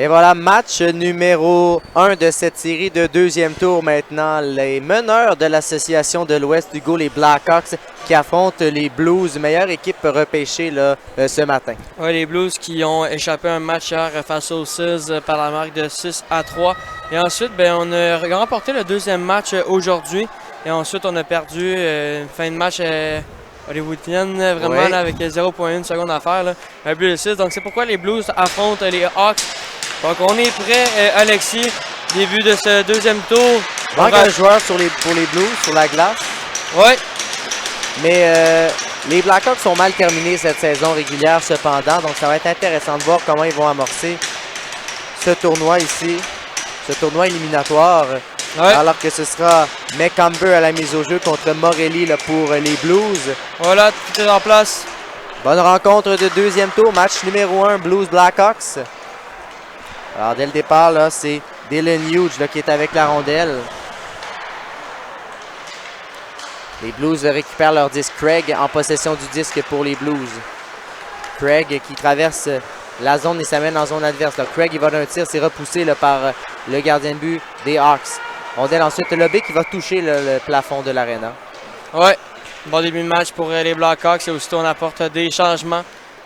Et voilà, match numéro 1 de cette série de deuxième tour maintenant. Les meneurs de l'association de l'Ouest Hugo, les Blackhawks, qui affrontent les Blues, meilleure équipe repêchée là, ce matin. Oui, les Blues qui ont échappé un match hier face aux Seals par la marque de 6-3. Et ensuite, on a remporté le deuxième match aujourd'hui. Et ensuite, on a perdu une fin de match hollywoodienne, vraiment Oui. là, avec 0,1 seconde à faire. Là, un but de 6. Donc, c'est pourquoi les Blues affrontent les Hawks. Donc, on est prêt, Alexis. Début de ce deuxième tour. Manque un joueur pour les Blues, sur la glace. Oui. Mais les Blackhawks sont mal terminés cette saison régulière cependant. Donc, ça va être intéressant de voir comment ils vont amorcer ce tournoi ici. Ce tournoi éliminatoire. Ouais. Alors que ce sera McCumber à la mise au jeu contre Morelli là, pour les Blues. Voilà, tout est en place. Bonne rencontre de deuxième tour. Match numéro 1, Blues Blackhawks. Alors, dès le départ, là, c'est Dylan Hughes là, qui est avec la rondelle. Les Blues récupèrent leur disque. Craig en possession du disque pour les Blues. Craig qui traverse la zone et s'amène en zone adverse. Là. Craig, il va d'un tir, c'est repoussé là, par le gardien de but des Hawks. Rondelle ensuite lobé qui va toucher le plafond de l'aréna. Oui, bon début de match pour les Blackhawks et aussitôt on apporte des changements.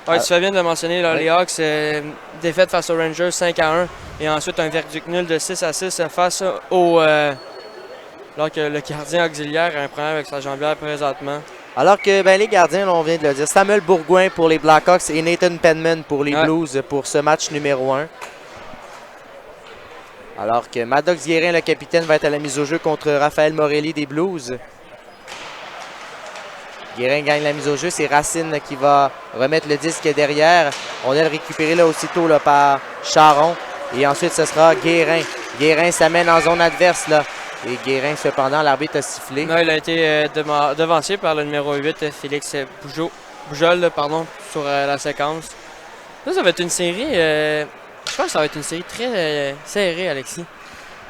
Ouais, tu fais bien de le mentionner, là, les Hawks, défaite face aux Rangers 5-1 et ensuite un verdict nul de 6-6 face au... alors que le gardien auxiliaire a un problème avec sa jambière présentement. Alors que les gardiens, là, on vient de le dire, Samuel Bourgoin pour les Blackhawks et Nathan Penman pour les Blues pour ce match numéro 1. Alors que Maddox Guérin, le capitaine, va être à la mise au jeu contre Raphaël Morelli des Blues. Guérin gagne la mise au jeu. C'est Racine qui va remettre le disque derrière. On est récupéré là aussitôt là, par Charon. Et ensuite, ce sera Guérin. Guérin s'amène en zone adverse. Là. Et Guérin, cependant, l'arbitre a sifflé. Non, il a été devancé par le numéro 8, Félix Boujol, sur la séquence. Ça va être une série... je pense que ça va être une série très serrée, Alexis.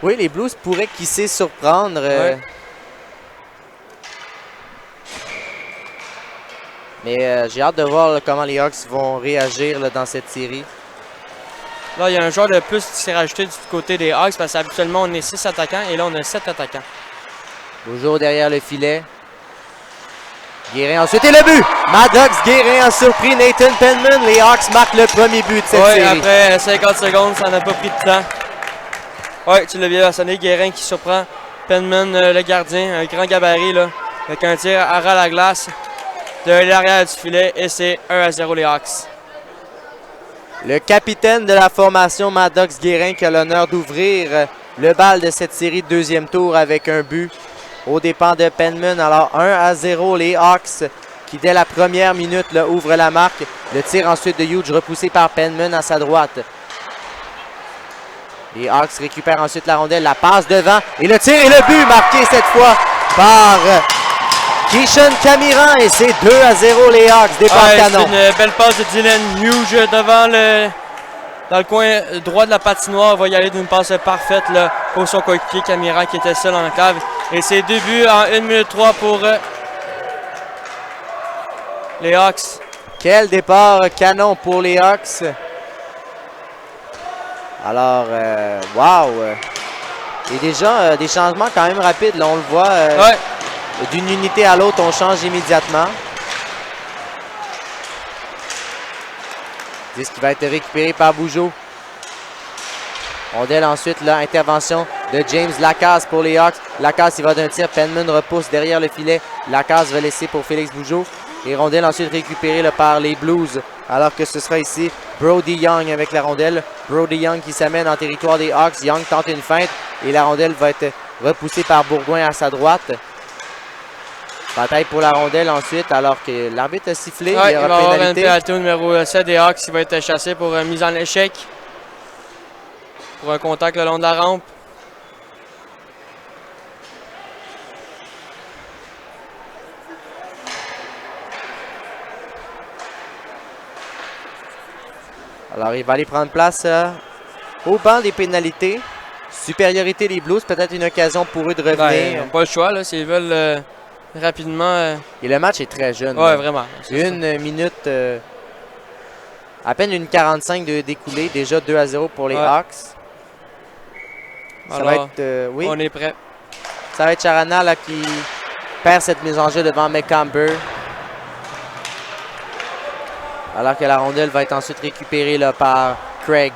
Oui, les Blues pourraient, qui sait, surprendre. Mais j'ai hâte de voir là, comment les Hawks vont réagir là, dans cette série. Là, il y a un joueur de plus qui s'est rajouté du côté des Hawks parce qu'habituellement, on est 6 attaquants et là, on a 7 attaquants. Toujours derrière le filet. Guérin ensuite et le but! Maddox Guérin a surpris Nathan Penman. Les Hawks marquent le premier but de cette série. Après 50 secondes, ça n'a pas pris de temps. Oui, tu l'as bien mentionné, Guérin qui surprend Penman, le gardien, un grand gabarit, là, avec un tir à ras la glace de l'arrière du filet et c'est 1-0 les Hawks. Le capitaine de la formation, Maddox Guérin, qui a l'honneur d'ouvrir le bal de cette série de deuxième tour avec un but aux dépens de Penman. Alors 1-0 les Hawks qui dès la première minute là, ouvrent la marque. Le tir ensuite de Hughes repoussé par Penman à sa droite. Les Hawks récupèrent ensuite la rondelle, la passe devant et le tir et le but marqué cette fois par Kishan Camiran et c'est 2-0 les Hawks, départ canon. C'est une belle passe de Dylan Hughes dans le coin droit de la patinoire. Il va y aller d'une passe parfaite là, pour son coéquipier Camiran qui était seul en cave. Et c'est 2 buts en 1 minute 3 pour les Hawks. Quel départ canon pour les Hawks. Alors, wow! Et déjà, des changements quand même rapides. Là, on le voit. D'une unité à l'autre, on change immédiatement. Disque qui va être récupéré par Bougeaud. Rondelle ensuite, là, intervention de James Lacasse pour les Hawks. Lacasse, il va d'un tir. Penman repousse derrière le filet. Lacasse va laisser pour Félix Bougeaud. Et rondelle ensuite récupérée là, par les Blues. Alors que ce sera ici Brody Young avec la rondelle. Brody Young qui s'amène en territoire des Hawks. Young tente une feinte et la rondelle va être repoussée par Bourgoin à sa droite. Bataille pour la rondelle ensuite alors que l'arbitre a sifflé. Il y aura va avoir une pénalité au numéro 7 des Hawks qui va être chassé pour mise en échec. Pour un contact le long de la rampe. Alors, il va aller prendre place au banc des pénalités. Supériorité des Blues, peut-être une occasion pour eux de revenir. Ils n'ont pas le choix, s'ils veulent rapidement. Et le match est très jeune. Oui, vraiment. 1 minute À peine une 45 de découlé, déjà 2-0 pour les Hawks. Ça va être, oui. On est prêt. Ça va être Charana là, qui perd cette mise en jeu devant McCamber. Alors que la rondelle va être ensuite récupérée là, par Craig.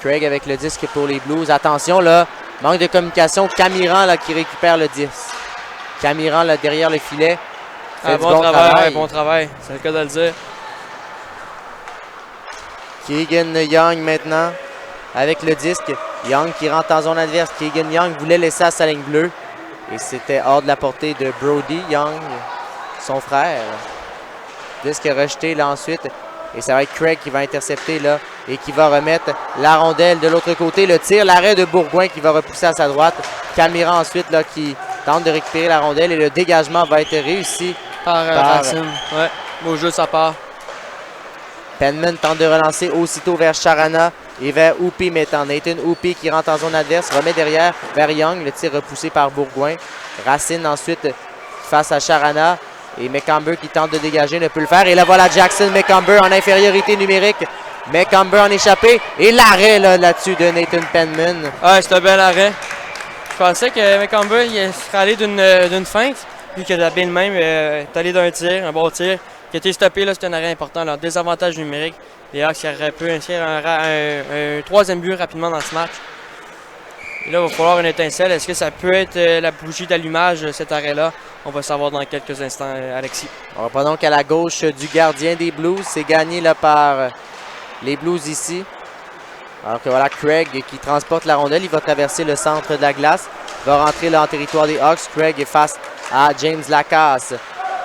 Craig avec le disque pour les Blues. Attention là, manque de communication. Camiran là, qui récupère le disque. Camiran là, derrière le filet. Fait du bon travail. Ouais, bon travail, c'est le cas de le dire. Keegan Young maintenant avec le disque. Young qui rentre en zone adverse. Keegan Young voulait laisser à sa ligne bleue. Et c'était hors de la portée de Brody Young, son frère. Disque rejeté là ensuite. Et ça va être Craig qui va intercepter là et qui va remettre la rondelle de l'autre côté. Le tir, l'arrêt de Bourgoin qui va repousser à sa droite. Camiran ensuite là qui tente de récupérer la rondelle et le dégagement va être réussi par Racine. Ouais, beau jeu de sa part. Penman tente de relancer aussitôt vers Charana et vers Hoopy maintenant. Nathan Hoopy qui rentre en zone adverse, remet derrière vers Young. Le tir repoussé par Bourgoin. Racine ensuite face à Charana. Et McCamber qui tente de dégager ne peut le faire. Et là voilà Jackson McCamber en infériorité numérique. McCamber en échappé. Et l'arrêt là-dessus de Nathan Penman. Ouais, c'est un bel arrêt. Je pensais que McCamber il serait allé d'une feinte. Vu qu'il a bien de même, est allé d'un tir, un bon tir. Qui a été stoppé, là, c'est un arrêt important. Leur désavantage numérique. Les Hawks auraient pu inscrire un troisième but rapidement dans ce match. Et là, il va falloir une étincelle. Est-ce que ça peut être la bougie d'allumage, cet arrêt-là? On va savoir dans quelques instants, Alexis. On va donc à la gauche du gardien des Blues. C'est gagné là, par les Blues ici. Alors que voilà Craig qui transporte la rondelle. Il va traverser le centre de la glace. Il va rentrer là, en territoire des Hawks. Craig est face à James Lacasse.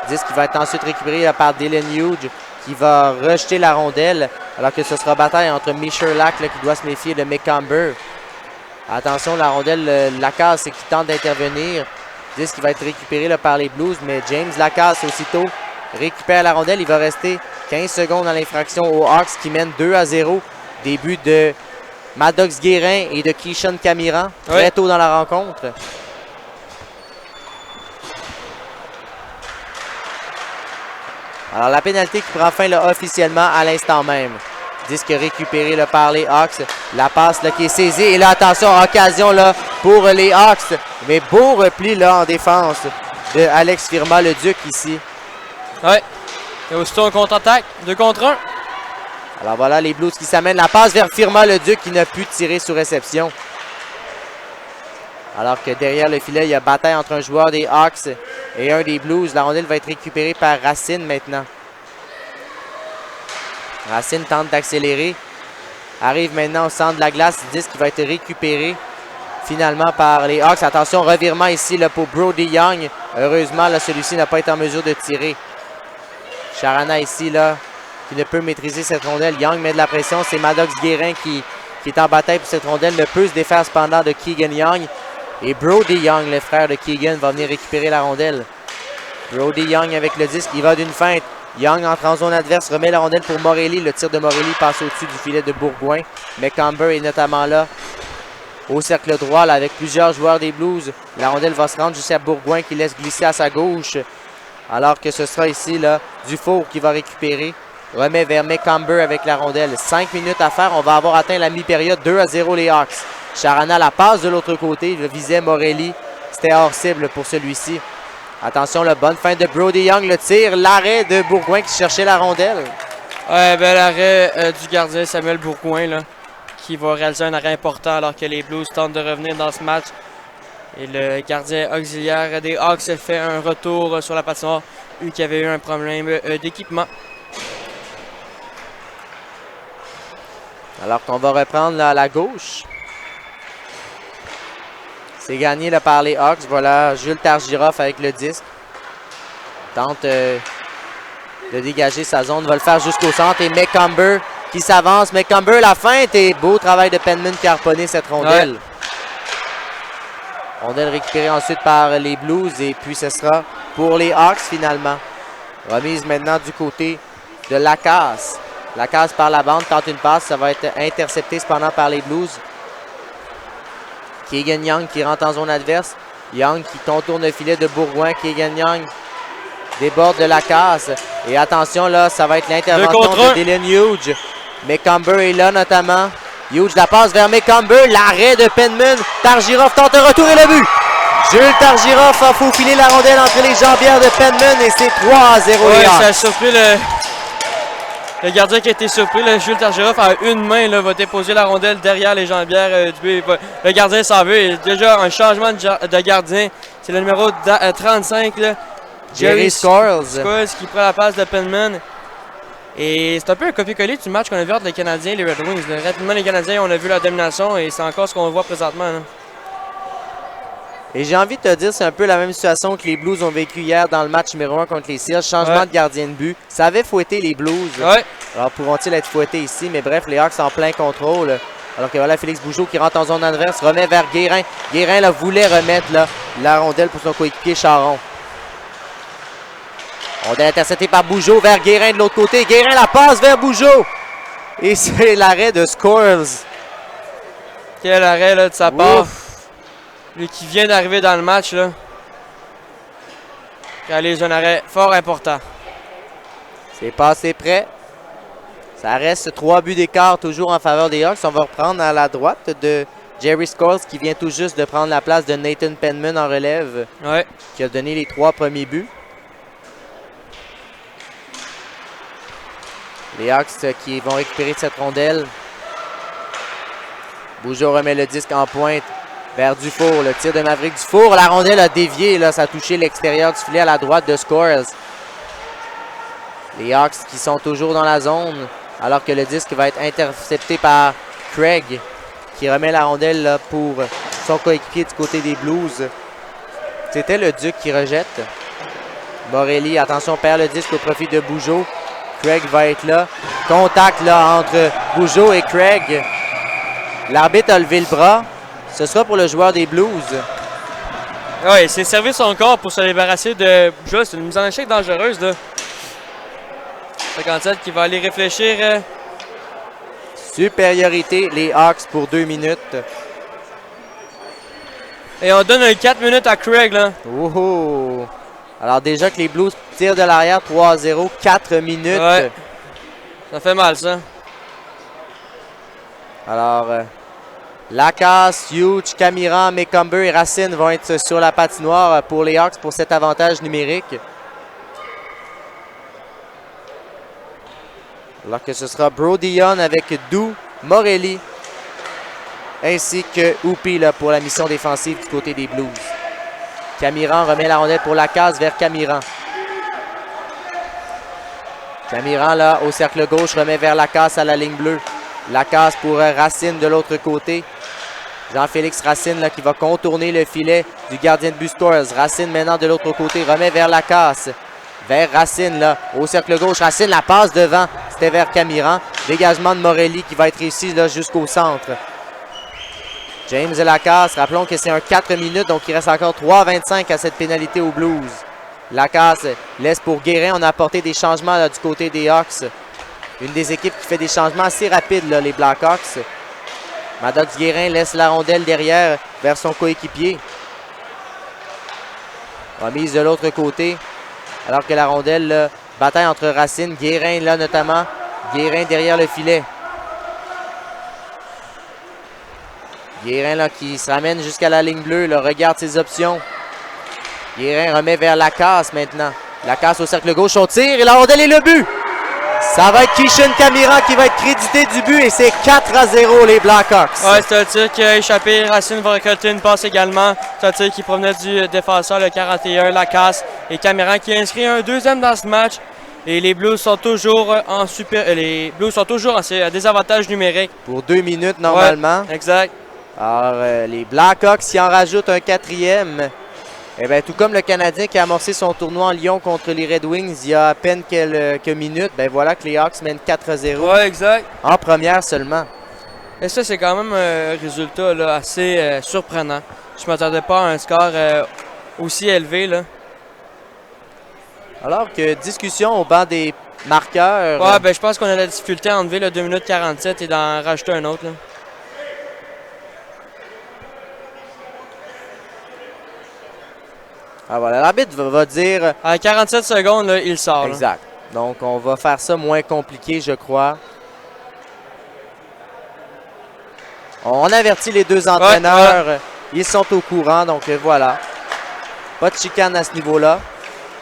Disque qui va être ensuite récupéré là, par Dylan Hughes qui va rejeter la rondelle. Alors que ce sera bataille entre Michelak qui doit se méfier de McCamber. Attention, la rondelle, Lacasse qui tente d'intervenir. Disque qui va être récupéré là, par les Blues, mais James Lacasse aussitôt récupère la rondelle. Il va rester 15 secondes dans l'infraction aux Hawks qui mènent 2-0. Début de Maddox Guérin et de Keyshawn Camiran très tôt dans la rencontre. Alors la pénalité qui prend fin là, officiellement à l'instant même. Disque récupéré là, par les Hawks. La passe là, qui est saisie. Et là, attention, occasion là, pour les Hawks. Mais beau repli là, en défense de Alex Firma, le Duc ici. Ouais. Et aussitôt un contre-attaque. 2 contre 1. Alors voilà les Blues qui s'amènent. La passe vers Firma, le Duc qui n'a pu tirer sur réception. Alors que derrière le filet, il y a bataille entre un joueur des Hawks et un des Blues. La rondelle va être récupérée par Racine maintenant. Racine tente d'accélérer. Arrive maintenant au centre de la glace. Disque qui va être récupéré finalement par les Hawks. Attention, revirement ici là, pour Brody Young. Heureusement, celui-ci n'a pas été en mesure de tirer. Charana ici, là, qui ne peut maîtriser cette rondelle. Young met de la pression. C'est Maddox Guérin qui est en bataille pour cette rondelle. Ne peut se défaire cependant de Keegan Young. Et Brody Young, le frère de Keegan, va venir récupérer la rondelle. Brody Young avec le disque. Il va d'une feinte. Young entre en zone adverse, remet la rondelle pour Morelli. Le tir de Morelli passe au-dessus du filet de Bourgoin. McCamber est notamment là au cercle droit là, avec plusieurs joueurs des Blues. La rondelle va se rendre jusqu'à Bourgoin qui laisse glisser à sa gauche. Alors que ce sera ici là, Dufour qui va récupérer. Remet vers McCamber avec la rondelle. 5 minutes à faire. On va avoir atteint la mi-période. 2-0 les Hawks. Charana la passe de l'autre côté. Il visait Morelli. C'était hors cible pour celui-ci. Attention, la bonne fin de Brody Young, le tir, l'arrêt de Bourgoin qui cherchait la rondelle. Ouais, bel arrêt du gardien Samuel Bourgoin là, qui va réaliser un arrêt important alors que les Blues tentent de revenir dans ce match. Et le gardien auxiliaire des Hawks fait un retour sur la patinoire vu qu'il y avait eu un problème d'équipement. Alors qu'on va reprendre là, à la gauche. C'est gagné là, par les Hawks. Voilà Jules Targiroff avec le disque. Tente de dégager sa zone. Va le faire jusqu'au centre. Et McCamber qui s'avance. McCamber, la feinte. Et beau travail de Penman qui a harponné cette rondelle. Ouais. Rondelle récupérée ensuite par les Blues. Et puis ce sera pour les Hawks finalement. Remise maintenant du côté de Lacasse. Lacasse par la bande. Tente une passe. Ça va être intercepté cependant par les Blues. Keegan Young qui rentre en zone adverse. Young qui contourne le filet de Bourgoin. Keegan Young déborde de Lacasse. Et attention, là, ça va être l'intervention contre de un. Dylan Hughes. McCumber est là, notamment. Hughes la passe vers McCumber. L'arrêt de Penman. Targirov tente un retour et le but. Jules Targirov a faufilé la rondelle entre les jambières de Penman et c'est 3-0 Ouais, les Hawks. ça a surpris le gardien qui a été surpris. Jules Targirov, à une main, là, va déposer la rondelle derrière les jambières du but. Le gardien s'en veut. Il y a déjà un changement de gardien. C'est le numéro 35, là, Jerry Squirrels. qui prend la place de Penman. Et c'est un peu un copier-coller du match qu'on a vu entre les Canadiens et les Red Wings. Là. Rapidement, les Canadiens, on a vu la domination et c'est encore ce qu'on voit présentement. Là. Et j'ai envie de te dire, c'est un peu la même situation que les Blues ont vécu hier dans le match numéro 1 contre les Seals. Changement de gardien de but. Ça avait fouetté les Blues. Ouais. Alors pourront-ils être fouettés ici? Mais bref, les Hawks en plein contrôle. Alors que voilà Félix Bougeaud qui rentre en zone adverse, remet vers Guérin. Guérin là, voulait remettre là, la rondelle pour son coéquipier Charon. Rondelle interceptée par Bougeaud vers Guérin de l'autre côté. Guérin la passe vers Bougeaud. Et c'est l'arrêt de Squirrels. Quel arrêt là, de sa part. Ouf. Lui qui vient d'arriver dans le match, là. Réalise un arrêt fort important. C'est passé près. Ça reste 3 buts d'écart toujours en faveur des Hawks. On va reprendre à la droite de Jerry Squirrels qui vient tout juste de prendre la place de Nathan Penman en relève. Ouais. Qui a donné les 3 premiers buts. Les Hawks qui vont récupérer cette rondelle. Bougeaud remet le disque en pointe vers Dufour. Le tir de Maverick Dufour. La rondelle a dévié. Là, ça a touché l'extérieur du filet à la droite de Squirrels. Les Hawks qui sont toujours dans la zone. Alors que le disque va être intercepté par Craig. Qui remet la rondelle là, pour son coéquipier du côté des Blues. C'était le Duc qui rejette. Morelli, attention, perd le disque au profit de Bougeaud. Craig va être là. Contact là entre Bougeaud et Craig. L'arbitre a levé le bras. Ce sera pour le joueur des Blues. Ouais, il s'est servi son corps pour se débarrasser de Bougeaud. C'est une mise en échec dangereuse, là. 57 qui va aller réfléchir. Supériorité, les Hawks pour 2 minutes. Et on donne un 4 minutes à Craig, là. Oh! Alors déjà que les Blues tirent de l'arrière 3-0, 4 minutes. Ouais. Ça fait mal, ça. Alors, Lacasse, Hughes, Camiran, McCumber et Racine vont être sur la patinoire pour les Hawks pour cet avantage numérique. Alors que ce sera Brody Young avec Doux, Morelli, ainsi que Hoopy là, pour la mission défensive du côté des Blues. Camiran remet la rondelle pour Lacasse vers Camiran. Camiran là au cercle gauche remet vers Lacasse à la ligne bleue. Lacasse pour Racine de l'autre côté. Jean-Félix Racine là, qui va contourner le filet du gardien de but Squirrels. Racine maintenant de l'autre côté remet vers Lacasse. Vers Racine là au cercle gauche. Racine la passe devant. C'était vers Camiran. Dégagement de Morelli qui va être réussi là jusqu'au centre. James Lacasse, rappelons que c'est un 4 minutes, donc il reste encore 3,25 à cette pénalité aux Blues. Lacasse laisse pour Guérin, on a apporté des changements là, du côté des Hawks. Une des équipes qui fait des changements assez rapides, là, les Blackhawks. Maddox Guérin laisse la rondelle derrière vers son coéquipier. Remise de l'autre côté, alors que la rondelle, là, bataille entre Racine, Guérin là notamment. Guérin derrière le filet. Guérin là, qui se ramène jusqu'à la ligne bleue, là, regarde ses options. Guérin remet vers Lacasse maintenant. Lacasse au cercle gauche, on tire et la rondelle est le but. Ça va être Kishan Camiran qui va être crédité du but et c'est 4-0 les Blackhawks. Ouais, c'est un tir qui a échappé. Racine va récolter une passe également. C'est un tir qui provenait du défenseur, le 41, Lacasse. Et Camiran qui a inscrit un deuxième dans ce match. Et les Blues sont toujours en désavantage numérique. Pour 2 minutes normalement. Ouais, exact. Alors, les Blackhawks qui en rajoutent un 4e. Eh bien, tout comme le Canadien qui a amorcé son tournoi en Lyon contre les Red Wings il y a à peine quelques minutes, ben voilà que les Hawks mènent 4-0. Ouais, exact. En première seulement. Et ça, c'est quand même un résultat là, assez surprenant. Je ne m'attendais pas à un score aussi élevé, là. Alors que discussion au banc des marqueurs. Ouais, ben je pense qu'on a la difficulté à enlever le 2 minutes 47 et d'en rajouter un autre, là. Ah voilà, l'arbitre va dire... À 47 secondes, là, il sort. Exact. Donc, on va faire ça moins compliqué, je crois. On avertit les deux entraîneurs. Ouais. Ils sont au courant, donc voilà. Pas de chicane à ce niveau-là.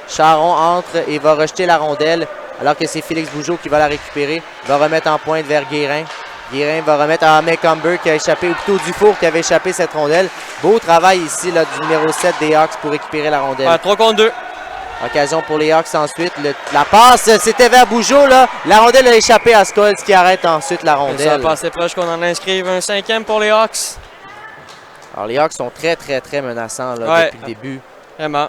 Charron entre et va rejeter la rondelle, alors que c'est Félix Bougeaud qui va la récupérer. Va remettre en pointe vers Guérin. Guérin va remettre à Maycomber qui a échappé, ou plutôt Dufour qui avait échappé cette rondelle. Beau travail ici là, du numéro 7 des Hawks pour récupérer la rondelle. Ouais, 3 contre 2. Occasion pour les Hawks ensuite. La passe, c'était vers Bougeaud. Là. La rondelle a échappé à Scholes qui arrête ensuite la rondelle. Ça a passé proche qu'on en inscrive un 5e pour les Hawks. Alors les Hawks sont très menaçants là, depuis le début. Vraiment.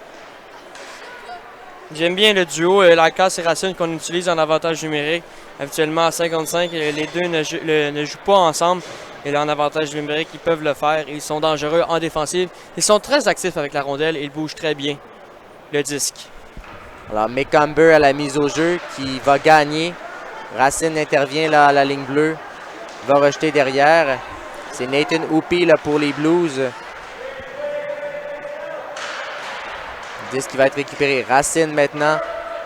J'aime bien le duo Lacasse et Racine qu'on utilise en avantage numérique. Habituellement à 55, les deux ne jouent pas ensemble. Et là, en avantage numérique, ils peuvent le faire. Ils sont dangereux en défensive. Ils sont très actifs avec la rondelle et ils bougent très bien le disque. Alors, Maycomber à la mise au jeu qui va gagner. Racine intervient là à la ligne bleue. Il va rejeter derrière. C'est Nathan Hoopy là, pour les Blues. Le disque qui va être récupéré. Racine maintenant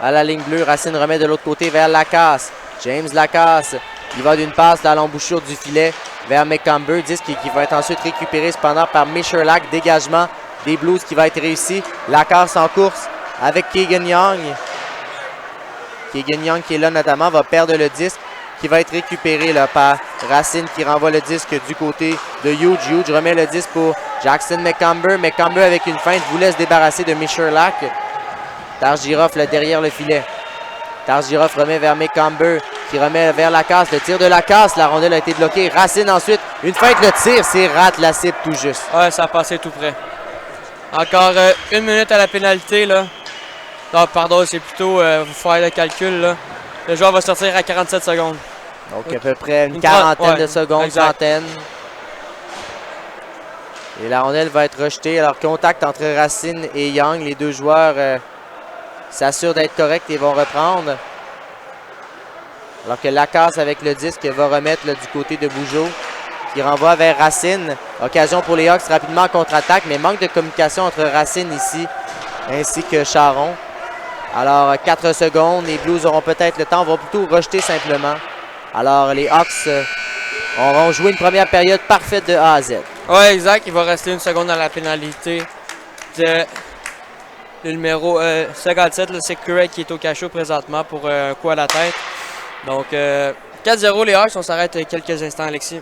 à la ligne bleue. Racine remet de l'autre côté vers Lacasse. James Lacasse. Il va d'une passe à l'embouchure du filet vers Maycomber. Disque qui va être ensuite récupéré cependant par Michalak. Dégagement des Blues qui va être réussi. Lacasse en course avec Keegan Young. Keegan Young qui est là notamment va perdre le disque qui va être récupéré là, par Racine qui renvoie le disque du côté de Huge. Huge remet le disque pour Jackson Maycomber. Maycomber avec une feinte voulait se débarrasser de Michalak. Targiroff là, derrière le filet. Targiroff remet vers Maycomber qui remet vers Lacasse. Le tir de Lacasse, la rondelle a été bloquée. Racine ensuite, une feinte, le tir, c'est rate la cible tout juste. Ouais, ça a passé tout près. Encore 1 minute à la pénalité là. Non, pardon, c'est plutôt, vous faire le calcul là. Le joueur va sortir à 47 secondes. Donc à peu près une quarantaine de secondes, centaine. Et la rondelle va être rejetée. Alors contact entre Racine et Young. Les deux joueurs s'assurent d'être corrects et vont reprendre. Alors que Lacasse avec le disque va remettre là, du côté de Bougeaud qui renvoie vers Racine. Occasion pour les Hawks rapidement en contre-attaque, mais manque de communication entre Racine ici ainsi que Charron. Alors 4 secondes, les Blues auront peut-être le temps, vont plutôt rejeter simplement. Alors les Hawks auront joué une première période parfaite de A à Z. Oui, exact. Il va rester 1 seconde à la pénalité de le numéro 57. C'est Craig qui est au cachot présentement pour un coup à la tête. Donc 4-0 les Hawks, on s'arrête quelques instants, Alexis.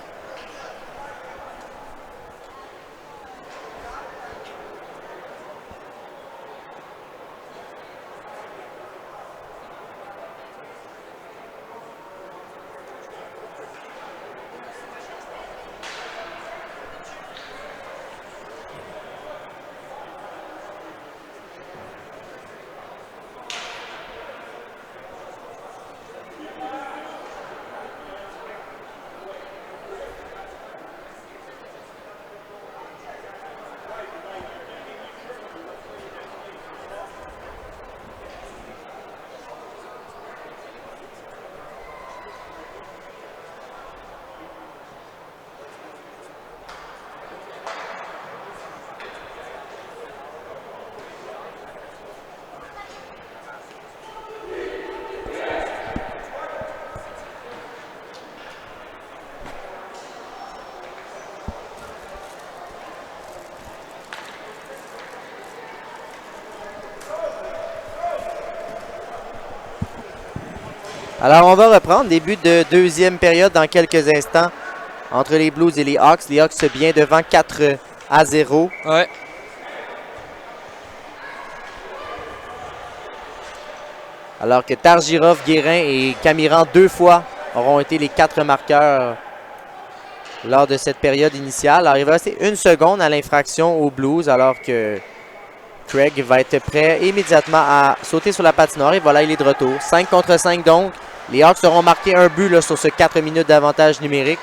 Alors, on va reprendre. Début de deuxième période dans quelques instants entre les Blues et les Hawks. Les Hawks bien devant 4-0. Ouais. Alors que Targiroff, Guérin et Camiran, 2 fois, auront été les 4 marqueurs lors de cette période initiale. Alors, il va rester 1 seconde à l'infraction aux Blues, alors que Craig va être prêt immédiatement à sauter sur la patinoire. Et voilà, il est de retour. 5 contre 5 donc. Les Hawks auront marqué un but là, sur ce 4 minutes d'avantage numérique.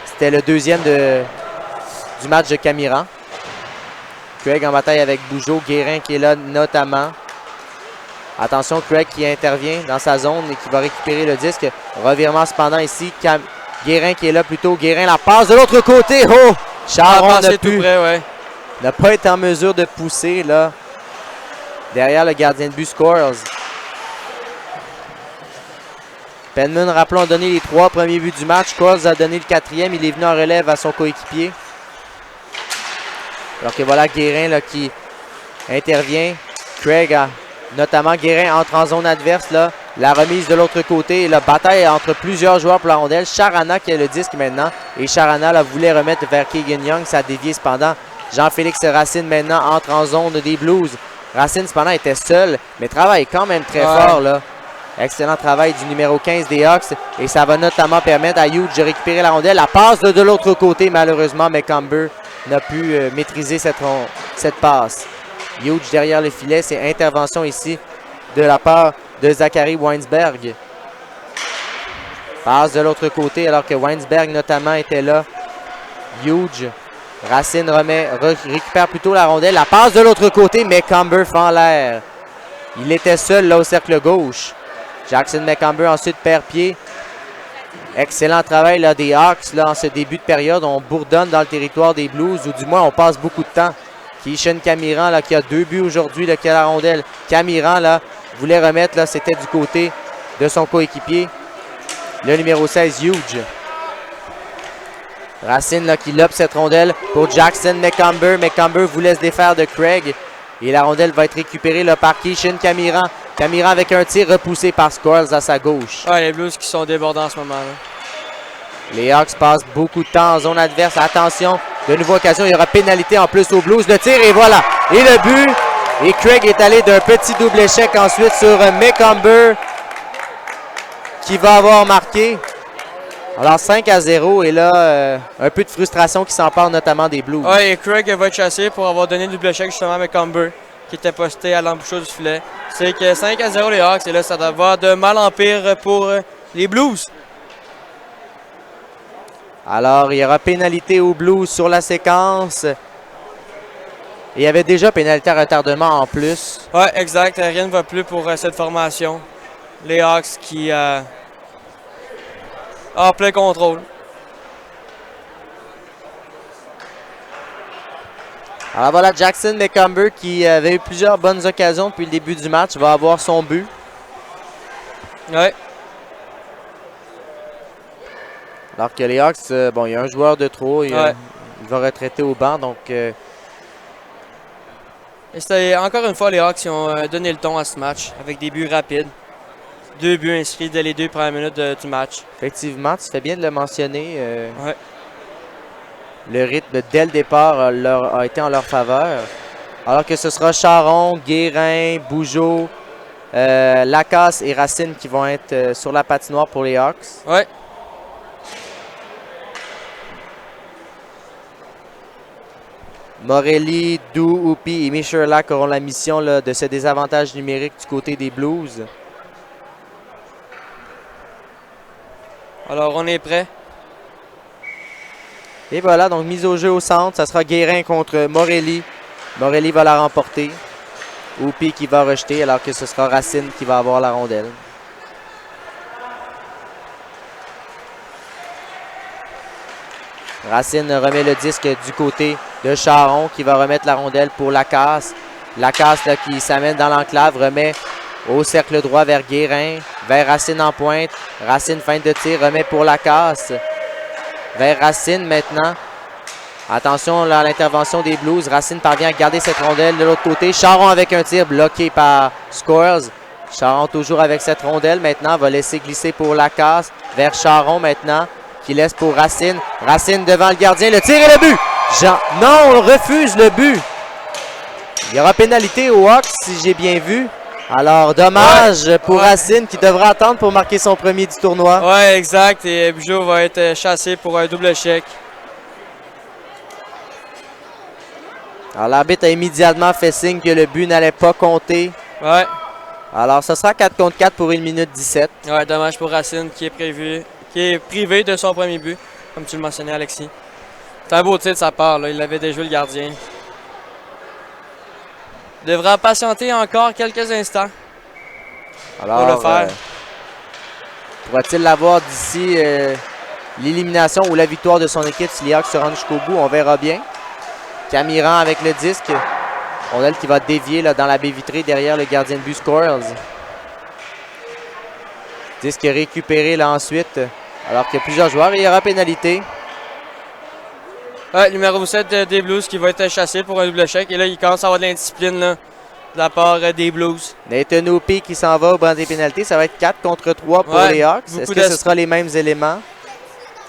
C'était le deuxième du match de Camiran. Craig en bataille avec Bougeaud. Guérin qui est là notamment. Attention, Craig qui intervient dans sa zone et qui va récupérer le disque. Revirement cependant ici. Guérin qui est là plutôt. Guérin la passe de l'autre côté. Oh! Charron n'a pas été en mesure de pousser là derrière le gardien de but Scores. Penman, rappelons, a donné les 3 premiers buts du match. Squirrels a donné le 4e. Il est venu en relève à son coéquipier. Alors que voilà Guérin là, qui intervient. Craig, notamment Guérin, entre en zone adverse. Là. La remise de l'autre côté. La bataille entre plusieurs joueurs pour la rondelle. Charana qui a le disque maintenant. Et Charana là, voulait remettre vers Keegan Young. Ça a dévié cependant. Jean-Félix Racine maintenant entre en zone des Blues. Racine cependant était seul, mais travaille quand même très fort. Là. Excellent travail du numéro 15 des Hawks. Et ça va notamment permettre à Hughes de récupérer la rondelle. La passe de l'autre côté, malheureusement, McComber n'a pu maîtriser cette passe. Hughes derrière le filet, c'est intervention ici de la part de Zachary Weinsberg. Passe de l'autre côté alors que Weinsberg notamment était là. Hughes. Racine récupère plutôt la rondelle. La passe de l'autre côté, McComber fait en l'air. Il était seul là au cercle gauche. Jackson McComber ensuite perd pied. Excellent travail là, des Hawks là, en ce début de période. On bourdonne dans le territoire des Blues, ou du moins on passe beaucoup de temps. Kishan Camiran là, qui a 2 buts aujourd'hui, qui a la rondelle. Camiran là, voulait remettre, là, c'était du côté de son coéquipier. Le numéro 16, Hughes. Racine là, qui lobe cette rondelle pour Jackson McComber. McComber voulait se défaire de Craig. Et la rondelle va être récupérée là, par Kishan Camiran. Camiran avec un tir repoussé par Squirrels à sa gauche. Ouais, les Blues qui sont débordants en ce moment. Là. Les Hawks passent beaucoup de temps en zone adverse. Attention, de nouvelle occasion, il y aura pénalité en plus aux Blues. Le tir et voilà. Et le but. Et Craig est allé d'un petit double échec ensuite sur McComber qui va avoir marqué. Alors 5-0 et là, un peu de frustration qui s'empare notamment des Blues. Ouais, et Craig va être chassé pour avoir donné le double échec justement à McComber qui était posté à l'embouchure du filet. C'est que 5-0 les Hawks et là, ça doit avoir de mal en pire pour les Blues. Alors, il y aura pénalité aux Blues sur la séquence. Et il y avait déjà pénalité à retardement en plus. Ouais, exact. Rien ne va plus pour cette formation. Les Hawks qui en plein contrôle. Alors voilà, Jackson McComber qui avait eu plusieurs bonnes occasions depuis le début du match va avoir son but. Ouais. Alors que les Hawks, bon, il y a un joueur de trop. Il va retraiter au banc, donc... Et c'était encore une fois les Hawks qui ont donné le ton à ce match avec des buts rapides. 2 buts inscrits dès les 2 premières minutes du match. Effectivement, tu fais bien de le mentionner. Ouais. Le rythme dès le départ a été en leur faveur. Alors que ce sera Charon, Guérin, Bougeaud, Lacasse et Racine qui vont être sur la patinoire pour les Hawks. Ouais. Morelli, Doux, Oupi et Michelak auront la mission là, de ce désavantage numérique du côté des Blues. Alors, on est prêt. Et voilà, donc mise au jeu au centre. Ça sera Guérin contre Morelli. Morelli va la remporter. Oupi qui va rejeter, alors que ce sera Racine qui va avoir la rondelle. Racine remet le disque du côté de Charon qui va remettre la rondelle pour Lacasse. Lacasse là, qui s'amène dans l'enclave, remet au cercle droit vers Guérin, vers Racine en pointe. Racine feinte de tir, remet pour Lacasse. Vers Racine maintenant. Attention là, à l'intervention des Blues. Racine parvient à garder cette rondelle de l'autre côté. Charon avec un tir bloqué par Squirrels. Charon toujours avec cette rondelle maintenant. Va laisser glisser pour Lacasse. Vers Charon maintenant. Qui laisse pour Racine. Racine devant le gardien. Le tir et le but. Non, on refuse le but. Il y aura pénalité aux Hawks si j'ai bien vu. Alors, dommage pour Racine qui devra attendre pour marquer son premier du tournoi. Ouais, exact. Et Bugeaud va être chassé pour un double échec. Alors, l'arbitre a immédiatement fait signe que le but n'allait pas compter. Ouais. Alors, ce sera 4 contre 4 pour 1 minute 17. Ouais, dommage pour Racine qui est privé de son premier but, comme tu le mentionnais, Alexis. C'est un beau tir de sa part, là. Il avait déjoué le gardien. Il devra patienter encore quelques instants Alors, pour le faire. Pourra-t-il l'avoir d'ici l'élimination ou la victoire de son équipe si les Hawks se rendent jusqu'au bout? On verra bien. Camiran avec le disque. Rondelle qui va dévier là, dans la baie vitrée derrière le gardien de but Squirrels. Disque récupéré là ensuite, alors qu'il y a plusieurs joueurs et il y aura pénalité. Ouais, numéro 7 des Blues qui va être chassé pour un double chèque. Et là, il commence à avoir de l'indiscipline là, de la part des Blues. Nathan Opie qui s'en va au banc des pénalités. Ça va être 4 contre 3 pour les Hawks. Est-ce que ce sera les mêmes éléments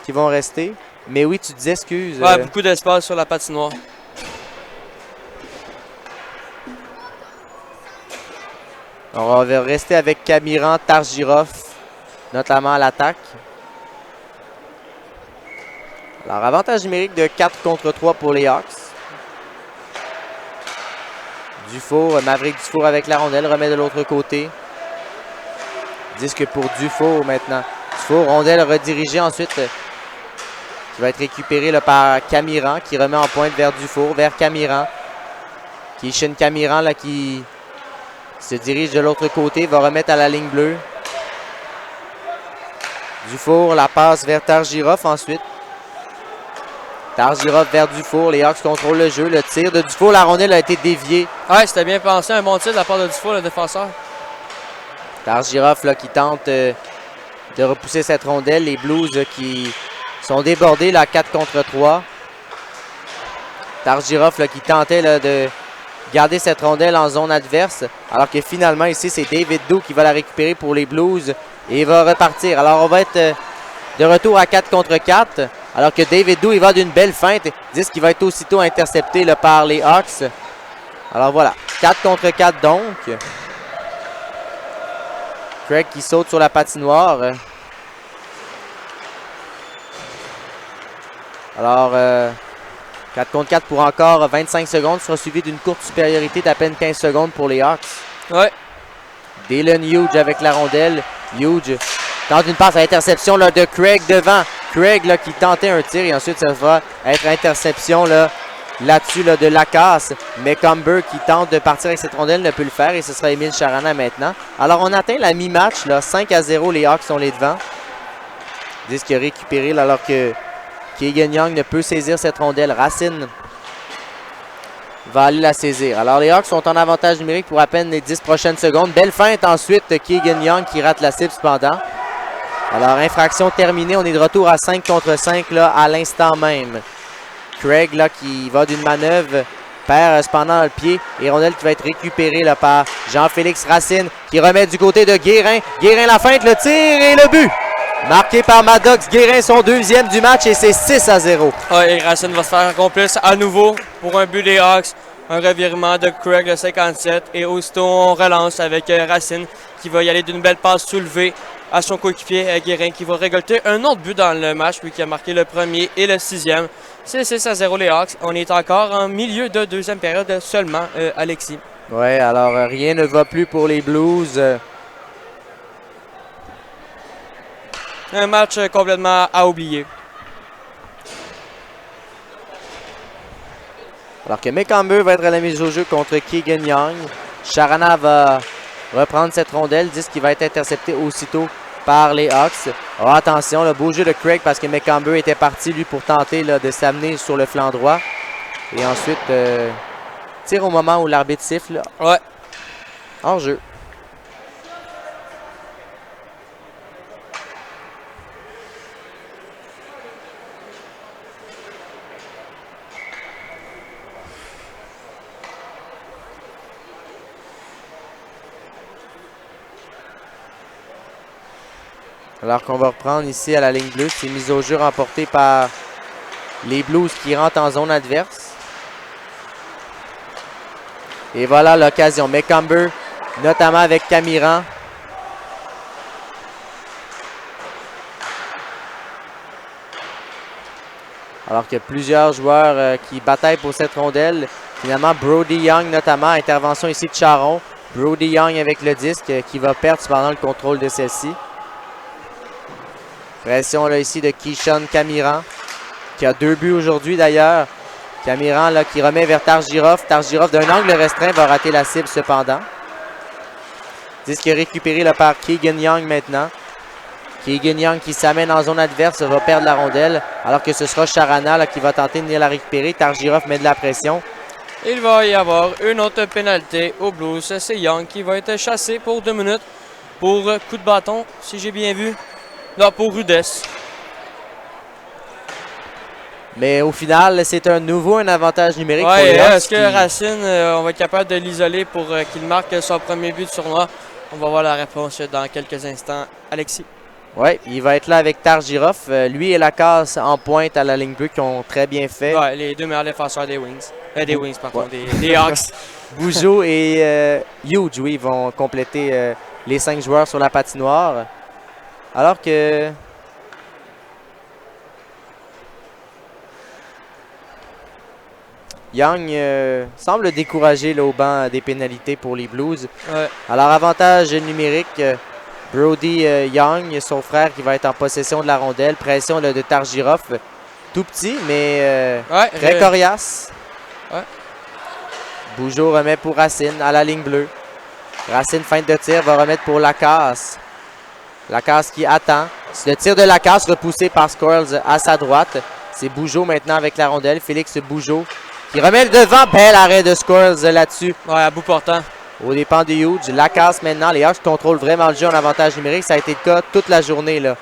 qui vont rester? Mais oui, tu disais, excuse. Ouais, beaucoup d'espace sur la patinoire. On va rester avec Camiran, Targirov, notamment à l'attaque. Alors, avantage numérique de 4 contre 3 pour les Hawks. Dufour, Maverick Dufour avec la rondelle, remet de l'autre côté. Disque pour Dufour maintenant. Dufour, rondelle redirigée ensuite, qui va être récupérée là, par Camiran, qui remet en pointe vers Dufour, vers Camiran. Kishin Camiran là, qui se dirige de l'autre côté, va remettre à la ligne bleue. Dufour, la passe vers Targirov ensuite. Targirov vers Dufour, les Hawks contrôlent le jeu. Le tir de Dufour, la rondelle a été déviée. Ouais, c'était bien pensé, un bon tir de la part de Dufour, le défenseur. Targirov là, qui tente de repousser cette rondelle. Les Blues qui sont débordés là, 4 contre 3. Targirov là, qui tentait là, de garder cette rondelle en zone adverse. Alors que finalement ici, c'est David Doe qui va la récupérer pour les Blues. Et il va repartir. Alors on va être de retour à 4 contre 4. Alors que David Doe, il va d'une belle feinte. Disent qu'il va être aussitôt intercepté là, par les Hawks. Alors voilà, 4 contre 4 donc. Craig qui saute sur la patinoire. Alors, 4 contre 4 pour encore 25 secondes. Sera suivi d'une courte supériorité d'à peine 15 secondes pour les Hawks. Ouais. Dylan Hughes avec la rondelle. Hughes tente une passe à interception là, de Craig devant. Craig là, qui tentait un tir et ensuite ça va être interception là-dessus là, de Lacasse. Mais Comber qui tente de partir avec cette rondelle ne peut le faire et ce sera Émile Charana maintenant. Alors on atteint la mi-match, 5-0, les Hawks sont les devants. Disque récupéré là, alors que Keegan Young ne peut saisir cette rondelle. Racine va aller la saisir. Alors les Hawks sont en avantage numérique pour à peine les 10 prochaines secondes. Belle feinte ensuite, Keegan Young qui rate la cible cependant. Alors infraction terminée, on est de retour à 5 contre 5 là, à l'instant même. Craig là, qui va d'une manœuvre, perd cependant le pied et rondelle qui va être récupérée là, par Jean-Félix Racine qui remet du côté de Guérin. Guérin la feinte, le tir et le but! Marqué par Maddox Guérin, son deuxième du match et c'est 6-0. Ouais, et Racine va se faire un complice à nouveau pour un but des Hawks. Un revirement de Craig, le 57. Et aussitôt, on relance avec Racine qui va y aller d'une belle passe soulevée à son coéquipier Guérin qui va récolter un autre but dans le match, lui qui a marqué le premier et le 6e. C'est 6-0 les Hawks. On est encore en milieu de deuxième période seulement, Alexis. Ouais, alors rien ne va plus pour les Blues. Un match complètement à oublier. Alors que Mecamber va être à la mise au jeu contre Keegan Young. Charana va reprendre cette rondelle. Disque qui va être intercepté aussitôt par les Hawks. Oh, attention, le beau jeu de Craig parce que Mecamber était parti lui pour tenter là, de s'amener sur le flanc droit. Et ensuite, tire au moment où l'arbitre siffle. Ouais. Hors jeu. Alors qu'on va reprendre ici à la ligne bleue. C'est mise au jeu remportée par les Blues qui rentrent en zone adverse. Et voilà l'occasion. Mecamber, notamment avec Camiran. Alors qu'il y a plusieurs joueurs qui bataillent pour cette rondelle. Finalement, Brody Young notamment. Intervention ici de Charon. Brody Young avec le disque qui va perdre cependant le contrôle de celle-ci. Pression là ici de Kishan Camiran, qui a 2 buts aujourd'hui d'ailleurs. Camiran là qui remet vers Targirov. Targirov d'un angle restreint va rater la cible cependant. Disque récupéré là, par Keegan Young maintenant. Keegan Young qui s'amène en zone adverse va perdre la rondelle. Alors que ce sera Charana là, qui va tenter de venir la récupérer. Targirov met de la pression. Il va y avoir une autre pénalité au Blues. C'est Young qui va être chassé pour 2 minutes pour coup de bâton, si j'ai bien vu. Non, pour rudesse. Mais au final, c'est un avantage numérique pour Ouais, les Hawks. est-ce que Racine, on va être capable de l'isoler pour qu'il marque son premier but du tournoi? On va voir la réponse dans quelques instants. Alexis. Oui, il va être là avec Targirov. Lui et Lacasse en pointe à la ligne bleue qui ont très bien fait. Ouais, les deux meilleurs défenseurs des Wings. Des Wings, pardon, des Hawks. Bujo et Huge, oui, vont compléter les 5 joueurs sur la patinoire. Alors que Young semble découragé là, au banc des pénalités pour les Blues. Ouais. Alors, avantage numérique, Brody Young, son frère qui va être en possession de la rondelle. Pression là, de Targirov, tout petit, mais très coriace. Ouais. Bujo remet pour Racine à la ligne bleue. Racine, feinte de tir, va remettre pour Lacasse. Lacasse qui attend. Le tir de Lacasse repoussé par Squirrels à sa droite. C'est Bujo maintenant avec la rondelle. Félix Bujo qui remet le devant. Bel arrêt de Squirrels là-dessus. Ouais, à bout portant. Au dépend de Huge. Lacasse maintenant. Les Hawks contrôlent vraiment le jeu en avantage numérique. Ça a été le cas toute la journée, là.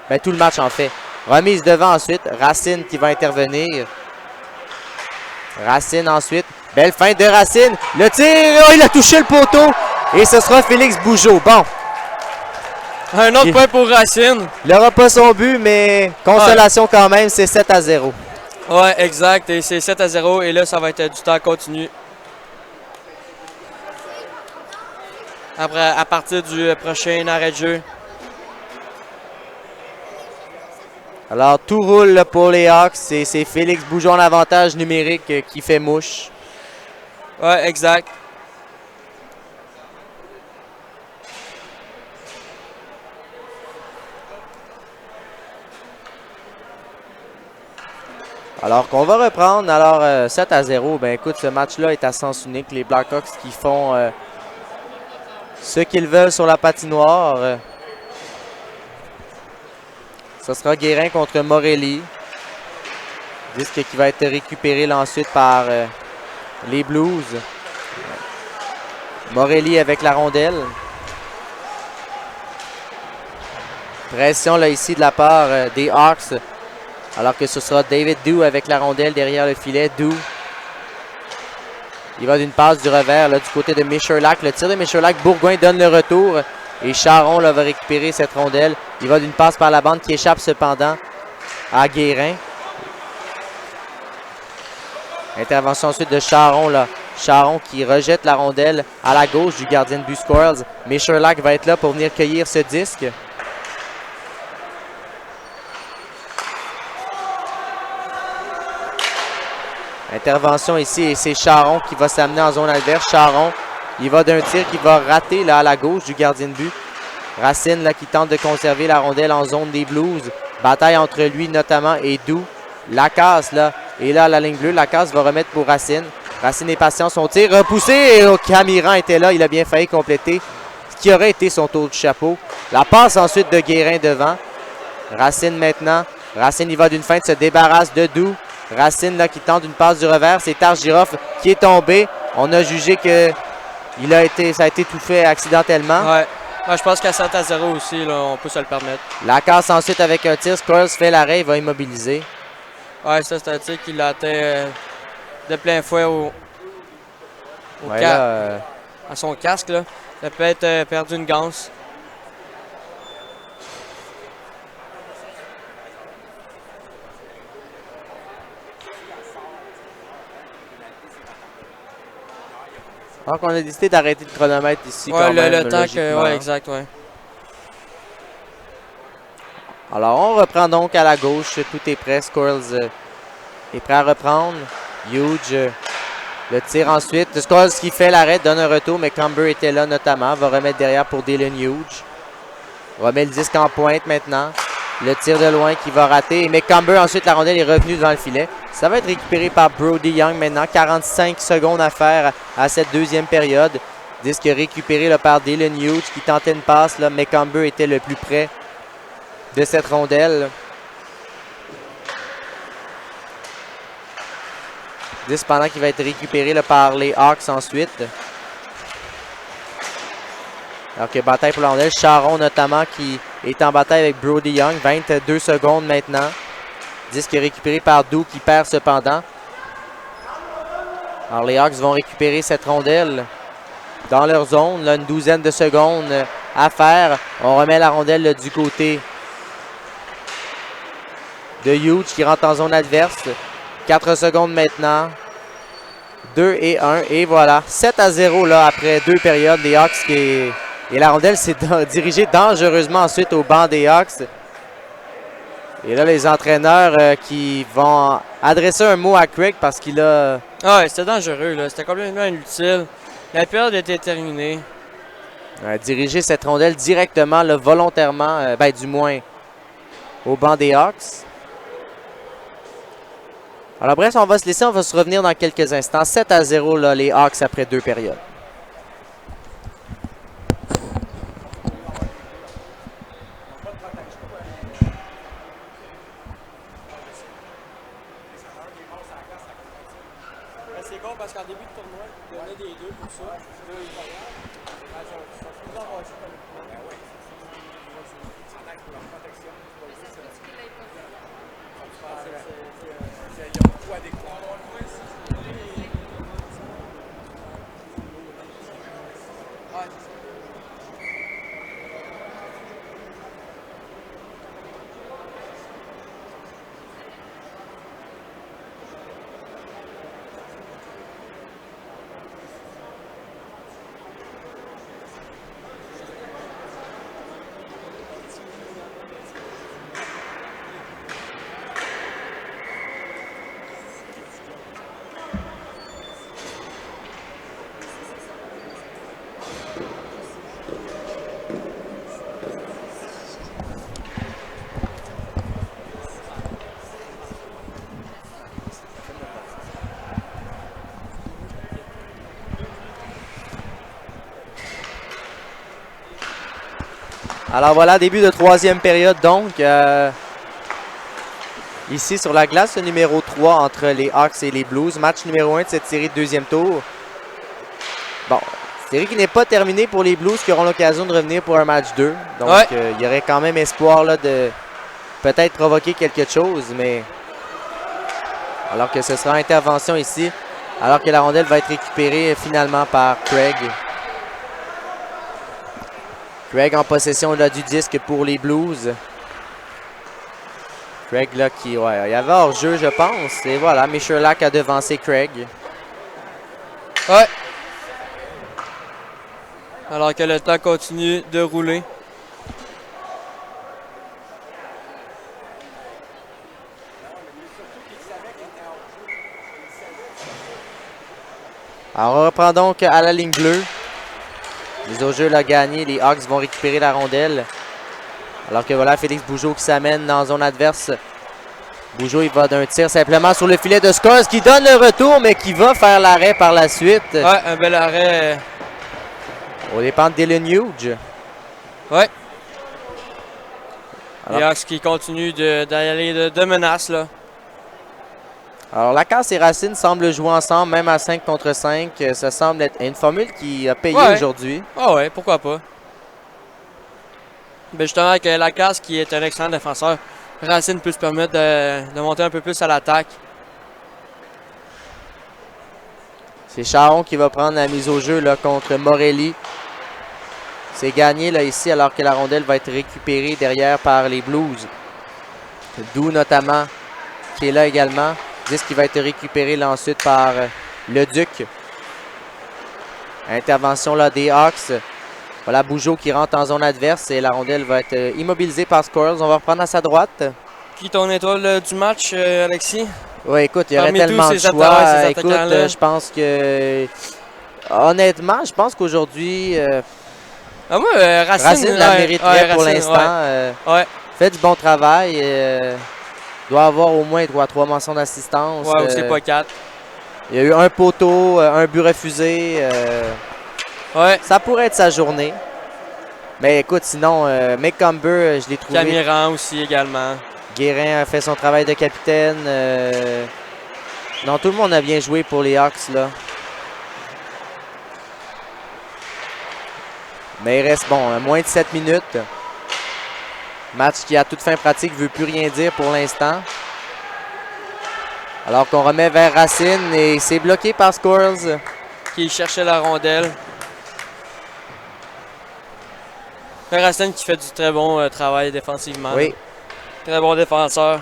Ben, tout le match en fait. Remise devant ensuite. Racine qui va intervenir. Racine ensuite. Belle feinte de Racine. Le tir, oh, il a touché le poteau. Et ce sera Félix Bujo. Bon. Un autre point pour Racine. Il n'aura pas son but, mais consolation quand même, c'est 7-0. Ouais, exact. Et c'est 7-0. Et là, ça va être du temps continu. Après, à partir du prochain arrêt de jeu. Alors, tout roule là, pour les Hawks. C'est Félix Bujo en avantage numérique qui fait mouche. Ouais, exact. Alors qu'on va reprendre. Alors, 7-0. Ben écoute, ce match-là est à sens unique. Les Blackhawks qui font ce qu'ils veulent sur la patinoire. Ce sera Guérin contre Morelli. Disque qui va être récupéré là, ensuite par les Blues. Morelli avec la rondelle. Pression là ici de la part des Hawks. Alors que ce sera David Doux avec la rondelle derrière le filet. Doux. Il va d'une passe du revers là, du côté de Michalak. Le tir de Michalak. Bourgoin donne le retour. Et Charon là, va récupérer cette rondelle. Il va d'une passe par la bande qui échappe cependant à Guérin. Intervention ensuite de Charon là. Charon qui rejette la rondelle à la gauche du gardien de but Squirrels. Michalak va être là pour venir cueillir ce disque. Intervention ici et c'est Charon qui va s'amener en zone adverse. Charon, il va d'un tir qui va rater là, à la gauche du gardien de but. Racine là, qui tente de conserver la rondelle en zone des Blues. Bataille entre lui notamment et Doux. Lacasse là, et là à la ligne bleue. Lacasse va remettre pour Racine. Racine est patient, son tir repoussé et Camiran était là. Il a bien failli compléter ce qui aurait été son tour du chapeau. La passe ensuite de Guérin devant. Racine maintenant. Racine, il va d'une feinte, se débarrasse de Doux. Racine là, qui tente une passe du revers. C'est Targirov qui est tombé. On a jugé que ça a été tout fait accidentellement. Ouais. Moi, je pense qu'à 7-0 aussi, là, on peut se le permettre. Lacasse ensuite avec un tir. Squirrels fait l'arrêt. Il va immobiliser. Ouais, ça, c'est un tir qui l'a atteint de plein fouet Ouais, là, à son casque. Là. Il a peut-être perdu une ganse. Donc, on a décidé d'arrêter le chronomètre ici. Ouais, quand même, le temps que. Ouais, logiquement. exact, ouais. Alors, on reprend donc à la gauche. Tout est prêt. Squirrels est prêt à reprendre. Huge. Le tir ensuite. Squirrels qui fait l'arrêt, donne un retour, mais Camber était là notamment. Va remettre derrière pour Dylan Huge. Remet le disque en pointe maintenant. Le tir de loin qui va rater. Mais Camber, ensuite, la rondelle est revenue devant le filet. Ça va être récupéré par Brody Young maintenant. 45 secondes à faire à cette deuxième période. Disque récupéré là, par Dylan Huge qui tentait une passe, là, mais Camber était le plus près de cette rondelle. Disque pendant qu'il va être récupéré là, par les Hawks ensuite. Alors que bataille pour la rondelle. Charon notamment qui est en bataille avec Brody Young. 22 secondes maintenant. Disque récupéré par Doux qui perd cependant. Alors les Hawks vont récupérer cette rondelle dans leur zone. Là, une douzaine de secondes à faire. On remet la rondelle là, du côté de Huge qui rentre en zone adverse. 4 secondes maintenant. 2 et 1. Et voilà. 7-0 là, après 2 périodes. Les Hawks et la rondelle s'est dirigée dangereusement ensuite au banc des Hawks. Et là, les entraîneurs qui vont adresser un mot à Craig parce qu'il a... Ah ouais, c'était dangereux, là. C'était complètement inutile. La période était terminée. Diriger cette rondelle directement, là, volontairement, ben, du moins, au banc des Hawks. Alors bref, on va se laisser, on va se revenir dans quelques instants. 7-0, là, les Hawks après 2 périodes. C'est con parce qu'en début de tournoi, il y en a des deux pour ça. Alors voilà, début de 3e période donc. Ici sur la glace, numéro 3 entre les Hawks et les Blues. Match numéro 1 de cette série de 2e tour. Bon, série qui n'est pas terminée pour les Blues qui auront l'occasion de revenir pour un match 2. Donc ouais. Il y aurait quand même espoir là, de peut-être provoquer quelque chose. Mais alors que ce sera intervention ici. Alors que la rondelle va être récupérée finalement par Craig. Craig en possession là, du disque pour les Blues. Craig là qui, ouais, il y avait hors-jeu je pense. Et voilà, Michalak a devancé Craig. Ouais. Alors que le temps continue de rouler. Alors on reprend donc à la ligne bleue. Mise au jeu l'a gagné. Les Hawks vont récupérer la rondelle. Alors que voilà, Félix Bougeaud qui s'amène dans zone adverse. Bougeaud, il va d'un tir simplement sur le filet de Scores qui donne le retour, mais qui va faire l'arrêt par la suite. Ouais, un bel arrêt. Au dépend de Dylan Huge. Ouais. Alors, les Hawks qui continuent d'aller de menace, là. Alors, Lacasse et Racine semblent jouer ensemble, même à 5 contre 5. Ça semble être une formule qui a payé aujourd'hui. Ah ouais, pourquoi pas. Ben justement, avec Lacasse qui est un excellent défenseur, Racine peut se permettre de monter un peu plus à l'attaque. C'est Charon qui va prendre la mise au jeu là, contre Morelli. C'est gagné là, ici alors que la rondelle va être récupérée derrière par les Blues. Doux notamment qui est là également. Disque qui va être récupéré là ensuite par le Duc. Intervention là des Hawks. Voilà Bougeaud qui rentre en zone adverse et la rondelle va être immobilisée par Scores. On va reprendre à sa droite. Qui ton étoile du match, Alexis? Oui, écoute, il y aurait tellement de choix. Écoute, je pense que... Honnêtement, je pense qu'aujourd'hui... moi, Racine la mériterait pour l'instant. Ouais. Fait du bon travail. Doit avoir au moins 3 mentions d'assistance. Ouais, ou c'est pas 4. Il y a eu un poteau, un but refusé. Ouais. Ça pourrait être sa journée. Mais écoute, sinon, McCumber, je l'ai trouvé... Camiran aussi également. Guérin a fait son travail de capitaine. Non, tout le monde a bien joué pour les Hawks, là. Mais il reste, bon, moins de 7 minutes. Match qui, à toute fin pratique, ne veut plus rien dire pour l'instant. Alors qu'on remet vers Racine et c'est bloqué par Squirrels. Qui cherchait la rondelle. Racine qui fait du très bon travail défensivement. Oui. Très bon défenseur.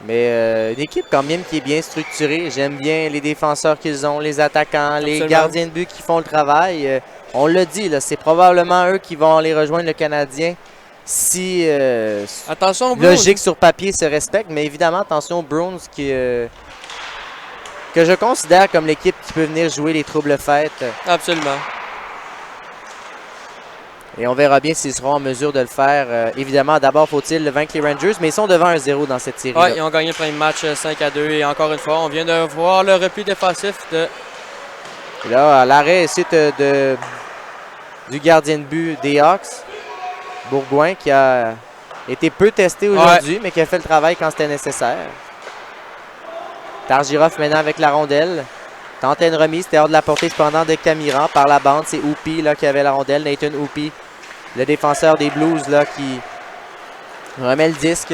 Mais une équipe quand même qui est bien structurée. J'aime bien les défenseurs qu'ils ont, les attaquants, Absolument. les gardiens de but qui font le travail. On l'a dit, c'est probablement eux qui vont aller rejoindre le Canadien si attention aux Bruins. logique sur papier se respecte. Mais évidemment, attention aux Bruins que je considère comme l'équipe qui peut venir jouer les troubles fêtes. Absolument. Et on verra bien s'ils seront en mesure de le faire. Évidemment, d'abord, faut-il vaincre les Rangers, mais ils sont devant 1-0 dans cette série. Oui, ils ont gagné le premier match 5-2. Et encore une fois, on vient de voir le repli défensif de... Et là, à l'arrêt suite du gardien de but des Hawks, Bourgoin, qui a été peu testé aujourd'hui, mais qui a fait le travail quand c'était nécessaire. Targirov maintenant avec la rondelle. Tentait une remise, c'était hors de la portée cependant de Camiran par la bande. C'est Hoopy là, qui avait la rondelle. Nathan Hoopy, le défenseur des Blues là, qui remet le disque.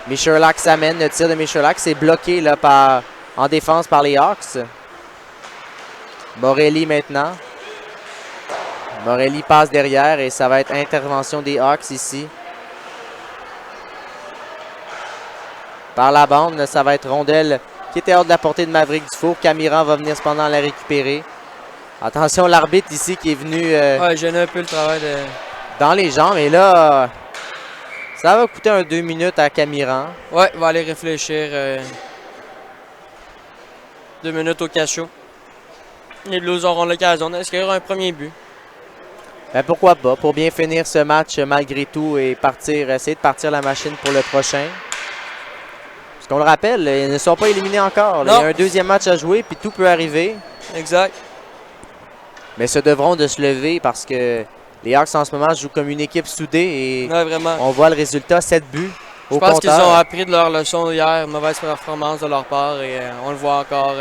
Michalak s'amène. Le tir de Michalak, c'est bloqué là, en défense par les Hawks. Morelli maintenant. Morelli passe derrière et ça va être intervention des Hawks ici. Par la bande, ça va être rondelle qui était hors de la portée de Maverick Dufour. Camiran va venir cependant la récupérer. Attention, l'arbitre ici qui est venu gêner un peu le travail de... dans les jambes. Et là, ça va coûter 2 minutes à Camiran. Ouais, il va aller réfléchir. 2 minutes au cachot. Les Blues auront l'occasion d'inscrire un premier but. Ben pourquoi pas, pour bien finir ce match malgré tout et essayer de partir la machine pour le prochain. Parce qu'on le rappelle, ils ne sont pas éliminés encore. Là, il y a un deuxième match à jouer, puis tout peut arriver. Exact. Mais se devront de se lever parce que les Hawks en ce moment jouent comme une équipe soudée et ouais, vraiment. On voit le résultat, 7 buts au compteur. Je pense qu'ils ont appris de leur leçon hier, mauvaise performance de leur part et on le voit encore.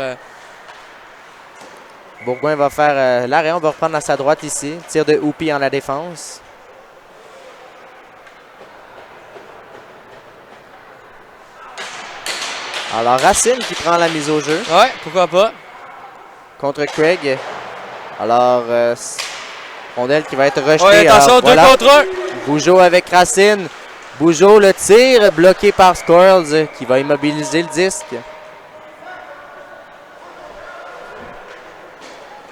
Bourgoin va faire l'arrêt, on va reprendre à sa droite ici. Tir de Hoopy en la défense. Alors Racine qui prend la mise au jeu. Ouais, pourquoi pas. Contre Craig. Alors, rondelle qui va être rejetée. Ouais, attention, alors, 2 contre 1. Bougeot avec Racine. Bougeot, le tir, bloqué par Squirrels qui va immobiliser le disque.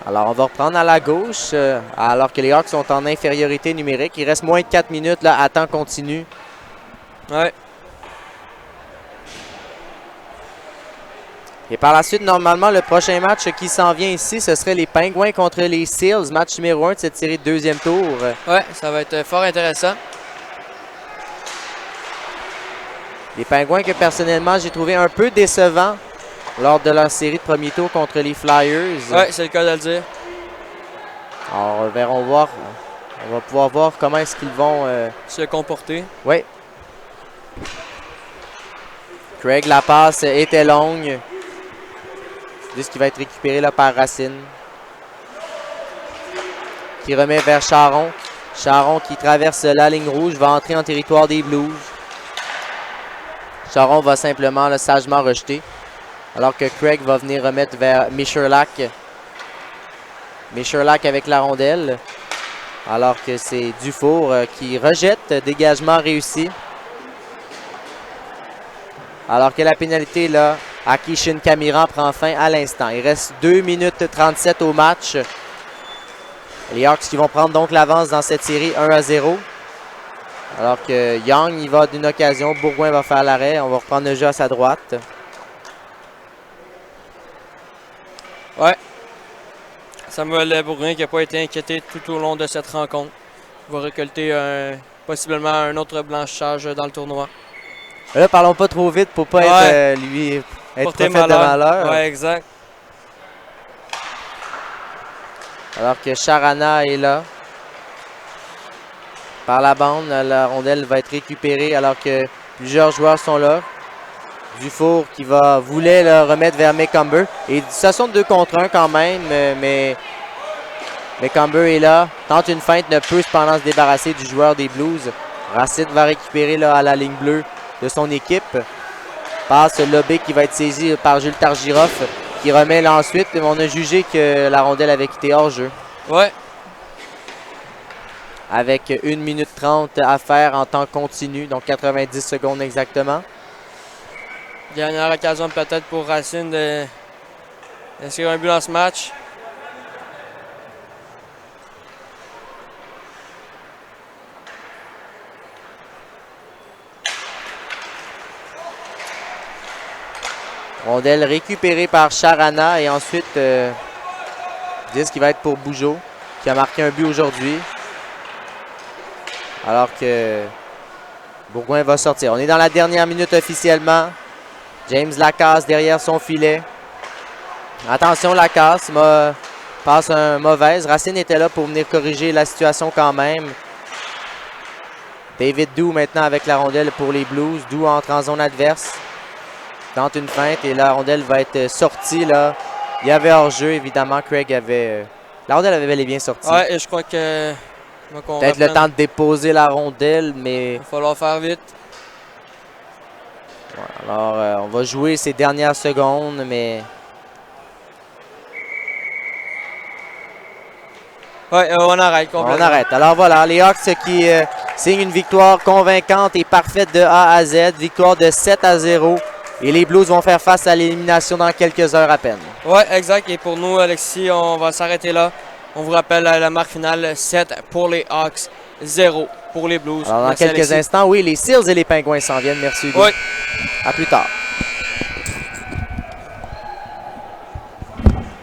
Alors, on va reprendre à la gauche, alors que les Hawks sont en infériorité numérique. Il reste moins de 4 minutes là, à temps continu. Ouais. Et par la suite, normalement, le prochain match qui s'en vient ici, ce serait les Pingouins contre les Seals, match numéro 1 de cette série de deuxième tour. Ouais, ça va être fort intéressant. Les Pingouins que personnellement, j'ai trouvé un peu décevants lors de leur série de premier tour contre les Flyers. Ouais, c'est le cas de le dire. Alors, on va pouvoir voir comment est-ce qu'ils vont se comporter. Oui. Craig, la passe était longue. Ce qui va être récupéré là, par Racine. Qui remet vers Charon. Charon qui traverse la ligne rouge, va entrer en territoire des Blues. Charon va simplement sagement rejeter. Alors que Craig va venir remettre vers Michalak. Michalak avec la rondelle. Alors que c'est Dufour qui rejette. Dégagement réussi. Alors que la pénalité là, à Kishin Camiran prend fin à l'instant. Il reste 2 minutes 37 au match. Les Hawks qui vont prendre donc l'avance dans cette série 1-0. Alors que Young, il va d'une occasion. Bourgoin va faire l'arrêt. On va reprendre le jeu à sa droite. Ouais. Samuel Bourgoin qui n'a pas été inquiété tout au long de cette rencontre. Il va récolter possiblement un autre blanchissage dans le tournoi. Là, parlons pas trop vite pour pas être, lui être prophète de malheur. Ouais, exact. Alors que Charana est là. Par la bande, la rondelle va être récupérée alors que plusieurs joueurs sont là. Dufour qui voulait le remettre vers McCumber. Et ça sont 2 contre 1 quand même, mais McCumber est là, tente une feinte, ne peut cependant se débarrasser du joueur des Blues. Racine va récupérer là, à la ligne bleue de son équipe. Passe lobé qui va être saisi par Jules Targiroff qui remet là ensuite. On a jugé que la rondelle avait quitté hors jeu. Ouais. Avec 1 minute 30 à faire en temps continu, donc 90 secondes exactement. Dernière occasion peut-être pour Racine d'inscrire un but dans ce match. Rondelle récupérée par Charana et ensuite 10 qui va être pour Bougeaud qui a marqué un but aujourd'hui. Alors que Bourgoin va sortir. On est dans la dernière minute officiellement. James Lacasse derrière son filet. Attention, Lacasse passe un mauvaise. Racine était là pour venir corriger la situation quand même. David Doux maintenant avec la rondelle pour les Blues. Doux entre en zone adverse. Tente une feinte et la rondelle va être sortie là. Il y avait hors-jeu, évidemment. Craig avait... la rondelle avait bel et bien sorti. Ouais, et je crois que... Peut-être le temps de déposer la rondelle, mais... il va falloir faire vite. Ouais, alors, on va jouer ces dernières secondes, mais... Ouais, on arrête complètement. On arrête. Alors voilà, les Hawks qui signent une victoire convaincante et parfaite de A à Z. Victoire de 7-0. Et les Blues vont faire face à l'élimination dans quelques heures à peine. Oui, exact. Et pour nous, Alexis, on va s'arrêter là. On vous rappelle la marque finale, 7 pour les Hawks, 0 pour les Blues. Alors dans Merci, quelques Alexis. instants, oui, les Seals et les Pingouins s'en viennent. Merci Hugo. Oui. À plus tard.